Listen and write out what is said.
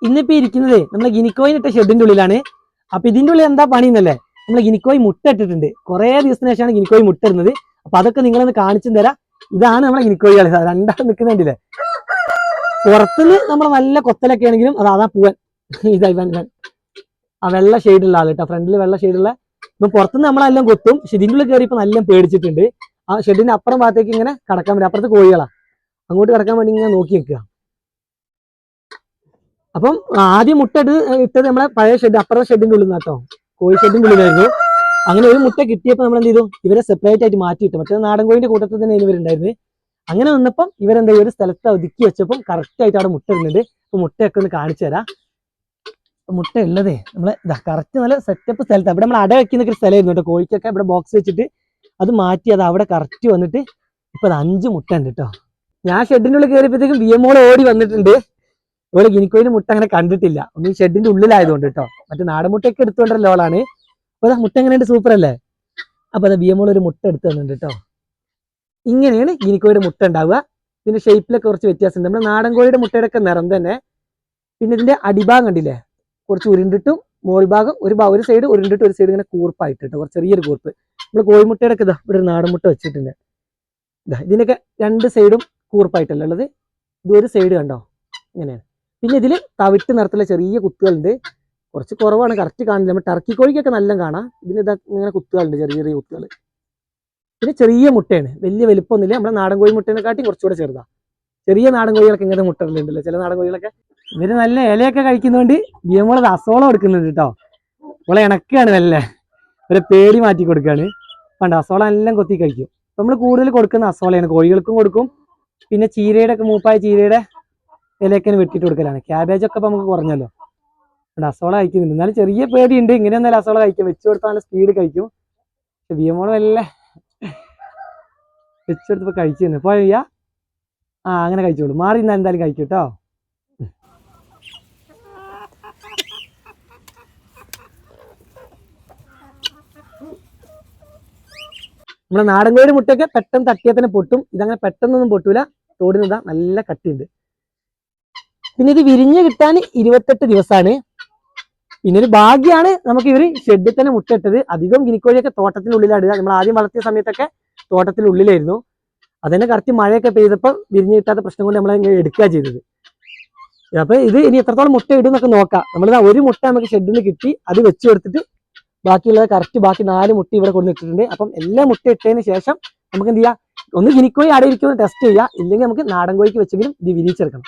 ഇന്നിപ്പോ ഇരിക്കുന്നത് നമ്മളെ ഗിനിക്കോയിൻ ഇട്ട ഷെഡിന്റെ ഉള്ളിലാണ്. അപ്പൊ ഇതിന്റെ ഉള്ളിൽ എന്താ പണിയെന്നല്ലേ, നമ്മളെ ഗിനിക്കോയി മുട്ട ഇട്ടിട്ടുണ്ട്. കുറെ ദിവസത്തിന് ശേഷമാണ് ഗിനിക്കോയി മുട്ട ഇടുന്നത്. അപ്പൊ അതൊക്കെ നിങ്ങളൊന്ന് കാണിച്ചു തരാം. ഇതാണ് നമ്മളെ ഗിനിക്കോയികൾ, രണ്ടാളും നിൽക്കുന്നുണ്ടല്ലേ. പുറത്തുനിന്ന് നമ്മളെ നല്ല കൊത്തലൊക്കെ ആണെങ്കിലും അതാ പൂവൻ. ഇതായി ആ വെള്ള ഷെയ്ഡുള്ള ആൾ കേട്ടോ, ഫ്രണ്ടിൽ വെള്ള ഷെയ്ഡുള്ള. ഇപ്പൊ പുറത്തുനിന്ന് നമ്മളെല്ലാം കൊത്തും, പക്ഷെ ഇതിന്റെ ഉള്ളിൽ കയറി ഇപ്പൊ നല്ല പേടിച്ചിട്ടുണ്ട്. ആ ഷെഡിന്റെ അപ്പുറം ഭാഗത്തേക്ക് ഇങ്ങനെ കടക്കാൻ വേണ്ടി, അപ്പുറത്ത് കോഴികളാ, അങ്ങോട്ട് കടക്കാൻ വേണ്ടി ഇങ്ങനെ നോക്കി നിൽക്കുക. അപ്പം ആദ്യം മുട്ട ഇട്ടത് നമ്മളെ പഴയ ഷെഡ്, അപ്പുറത്തെ ഷെഡിന്റെ ഉള്ളിൽ നിന്നാട്ടോ, കോഴി ഷെഡിന്റെ ഉള്ളിലായിരുന്നു. അങ്ങനെ ഒരു മുട്ട കിട്ടിയപ്പോൾ നമ്മൾ എന്ത് ചെയ്തു, ഇവരെ സെപ്പറേറ്റ് ആയിട്ട് മാറ്റിയിട്ട്, മറ്റേ നാടൻ കോഴിന്റെ കൂട്ടത്തിൽ തന്നെ ഇവരുണ്ടായിരുന്നു. അങ്ങനെ നിന്നപ്പം ഇവരെന്താ ഒരു സ്ഥലത്ത് ഒതുക്കി വെച്ചപ്പം കറക്റ്റ് ആയിട്ട് അവിടെ മുട്ട ഇടുന്നുണ്ട്. അപ്പൊ മുട്ടയൊക്കെ ഒന്ന് കാണിച്ചു തരാം. മുട്ട ഉള്ളതേ നമ്മളെ കറക്റ്റ് നല്ല സെറ്റപ്പ് സ്ഥലത്ത്, അവിടെ നമ്മൾ അട വെക്കുന്ന ഒരു സ്ഥലമായിരുന്നു കേട്ടോ. കോഴിക്കൊക്കെ ഇവിടെ ബോക്സ് വെച്ചിട്ട് അത് മാറ്റി അത് അവിടെ കറക്റ്റ് വന്നിട്ട് ഇപ്പൊ അത് 5 മുട്ട ഉണ്ട് കേട്ടോ. ഞാൻ ഷെഡിന്റെ ഉള്ളിൽ കയറിയപ്പോഴത്തേക്കും വിയമോൾ ഓടി വന്നിട്ടുണ്ട്. ഇവിടെ ഗിനിക്കോയിന് മുട്ട അങ്ങനെ കണ്ടിട്ടില്ല, ഒന്ന് ഈ ഷെഡിന്റെ ഉള്ളിലായതുകൊണ്ട് കേട്ടോ. മറ്റേ നാടൻ മുട്ടയൊക്കെ എടുത്തുകൊണ്ടല്ലോ ഓളാണ്. അപ്പൊ മുട്ട എങ്ങനെയുണ്ട്, സൂപ്പർ അല്ലേ? അപ്പൊ അത് വിയമോൾ ഒരു മുട്ട എടുത്തു തന്നിട്ടുണ്ട് കേട്ടോ. ഇങ്ങനെയാണ് ഗിനിക്കോയുടെ മുട്ട ഉണ്ടാവുക. ഇതിന്റെ ഷേപ്പിലൊക്കെ കുറച്ച് വ്യത്യാസമുണ്ട്. നമ്മുടെ നാടൻ കോഴിയുടെ മുട്ടയുടെ ഒക്കെ നിറം തന്നെ. പിന്നെ ഇതിന്റെ അടിഭാഗം കണ്ടില്ലേ, കുറച്ച് ഉരുണ്ടിട്ടും മോൾ ഭാഗം ഒരു സൈഡ് ഉരുണ്ടിട്ട് ഒരു സൈഡ് ഇങ്ങനെ കൂർപ്പായിട്ട് കേട്ടോ, കുറച്ച് ചെറിയൊരു കൂർപ്പ്. നമ്മൾ കോഴിമുട്ടയുടെ ഒക്കെ ഇവിടെ ഒരു നാടൻ മുട്ട വെച്ചിട്ടുണ്ട്. ഇതിനൊക്കെ 2 സൈഡും കൂർപ്പായിട്ടല്ല ഉള്ളത്, ഇത് ഒരു സൈഡ് കണ്ടോ ഇങ്ങനെയാണ്. പിന്നെ ഇതിൽ തവിട്ട് നിറത്തിലുള്ള ചെറിയ കുത്തുകളുണ്ട്, കുറച്ച് കുറവാണ്, കറക്റ്റ് കാണില്ല. നമ്മൾ ടർക്കി കോഴിക്കൊക്കെ നല്ല കാണാം. ഇതിന് ഇങ്ങനെ കുത്തുകളുണ്ട്, ചെറിയ ചെറിയ കുത്തുകൾ. പിന്നെ ചെറിയ മുട്ടയാണ്, വലിയ വലിപ്പമൊന്നുമില്ല. നമ്മുടെ നാടൻ കോഴി മുട്ടേനെക്കാട്ടി കുറച്ചുകൂടെ ചെറുതാണ്. ചെറിയ നാടൻ കോഴികളൊക്കെ ഇങ്ങനെ മുട്ട ഉണ്ടല്ലോ, ചില നാടൻ കോഴികളൊക്കെ. ഇവര് നല്ല ഇലയൊക്കെ കഴിക്കുന്നതുകൊണ്ട് വിയമോളത് അസോളം എടുക്കുന്നുണ്ട് കേട്ടോ. അവളെ ഇണക്കാണ്, നല്ല ഒരു പേടി മാറ്റി കൊടുക്കുകയാണ്. പണ്ട് അസോള എല്ലാം കൊത്തി കഴിക്കും. നമ്മൾ കൂടുതൽ കൊടുക്കുന്ന അസോളയാണ്, കോഴികൾക്കും കൊടുക്കും. പിന്നെ ചീരയുടെ ഒക്കെ മൂപ്പായ ചീരയുടെ ഇലയൊക്കെ വെട്ടിട്ട് കൊടുക്കലാണ്. ക്യാബേജൊക്കെ ഇപ്പൊ നമുക്ക് കുറഞ്ഞല്ലോ. അസോള കഴിക്കുന്നുണ്ട്, എന്നാലും ചെറിയ പേടിയുണ്ട്. ഇങ്ങനെ ഒന്നും അസോള കഴിക്കും, വെച്ച് കൊടുത്താൽ നല്ല സ്പീഡ് കഴിക്കും. പക്ഷെ വിയമോള് വല്ല വെച്ചെടുത്തപ്പോ കഴിച്ചു പോയ അങ്ങനെ കഴിച്ചോളൂ. മാറി ഇന്നാ എന്തായാലും കഴിക്കും കേട്ടോ. നമ്മളെ നാടൻ കോഴി മുട്ടയൊക്കെ പെട്ടെന്ന് തട്ടിയാൽ തന്നെ പൊട്ടും. ഇതങ്ങനെ പെട്ടെന്നൊന്നും പൊട്ടൂല, തോടിനിതാ നല്ല കട്ടിയുണ്ട്. പിന്നെ ഇത് വിരിഞ്ഞ് കിട്ടാൻ 28 ദിവസമാണ്. പിന്നെ ഒരു ഭാഗ്യമാണ് നമുക്ക് ഇവര് ഷെഡിൽ തന്നെ മുട്ട ഇട്ടത്. അധികം ഗിനിക്കോഴിയൊക്കെ തോട്ടത്തിനുള്ളിലാണ് ഇടുക. നമ്മൾ ആദ്യം വളർത്തിയ സമയത്തൊക്കെ തോട്ടത്തിനുള്ളിലായിരുന്നു. അതന്നെ കറക്റ്റ് മഴയൊക്കെ പെയ്തപ്പോൾ വിരിഞ്ഞ് കിട്ടാത്ത പ്രശ്നം കൊണ്ട് നമ്മൾ എടുക്കുക ചെയ്തത്. അപ്പൊ ഇത് ഇനി എത്രത്തോളം മുട്ട ഇടും എന്നൊക്കെ നോക്കാം. നമ്മളിതാ ഒരു മുട്ട നമുക്ക് ഷെഡിൽ കിട്ടി, അത് വെച്ച് കൊടുത്തിട്ട് ബാക്കിയുള്ളത് ബാക്കി 4 മുട്ട ഇവിടെ കൊണ്ടിട്ടിട്ടുണ്ട്. അപ്പം എല്ലാ മുട്ട ഇട്ടതിന് ശേഷം നമുക്ക് എന്ത് ചെയ്യാം, ഒന്ന് ഗിനിക്കോഴി അടയിരിക്കുമെന്ന് ടെസ്റ്റ് ചെയ്യാം. ഇല്ലെങ്കിൽ നമുക്ക് നാടൻ കോഴിക്ക് വെച്ചെങ്കിലും ഇത് വിരിയിച്ചെടുക്കണം.